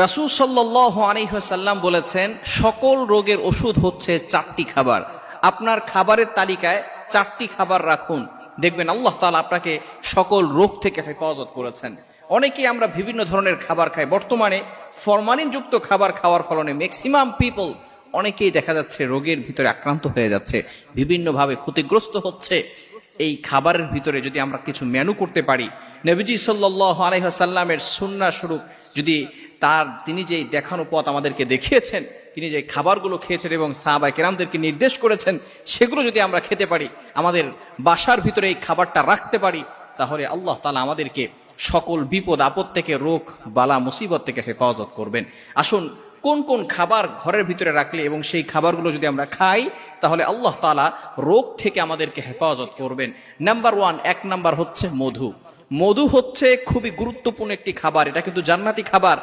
রাসূল সাল্লাল্লাহু আলাইহি ওয়াসাল্লাম বলেছেন, সকল রোগের ওষুধ হচ্ছে 4টি খাবার। আপনার খাবারের তালিকায় 4টি খাবার রাখুন, দেখবেন আল্লাহ তাআলা আপনাকে সকল রোগ থেকে হেফাজত করেছেন। অনেকেই আমরা বিভিন্ন ধরনের খাবার খাই। বর্তমানে ফরমালিনযুক্ত খাবার খাওয়ার ফলে ম্যাক্সিমাম পিপল, অনেকেই দেখা যাচ্ছে রোগের ভিতরে আক্রান্ত হয়ে যাচ্ছে, বিভিন্নভাবে ক্ষতিগ্রস্ত হচ্ছে। এই খাবারের ভিতরে যদি আমরা কিছু মেনু করতে পারি, নবীজি সাল্লাল্লাহু আলাইহি ওয়াসাল্লামের সুন্নাহ স্বরূপ যদি তিনি যে দেখানো পথ আমাদেরকে দেখিয়েছেন, তিনি যে খাবারগুলো খেয়েছেন এবং সাহাবায়ে কেরামদেরকে নির্দেশ করেছেন, সেগুলো যদি আমরা খেতে পারি, আমাদের বাসার ভিতরে এই খাবারটা রাখতে পারি, তাহলে আল্লাহ তাআলা আমাদেরকে সকল বিপদ আপদ থেকে, রোগ বালা মুসিবত থেকে হেফাজত করবেন। আসুন, কোন কোন খাবার ঘরের ভিতরে রাখলে এবং সেই খাবারগুলো যদি আমরা খাই, তাহলে আল্লাহ তাআলা রোগ থেকে আমাদেরকে হেফাজত করবেন। নাম্বার 1, 1 নাম্বার হচ্ছে মধু। মধু হচ্ছে খুবই গুরুত্বপূর্ণ একটি খাবার। এটা কিন্তু জান্নাতি খাবার।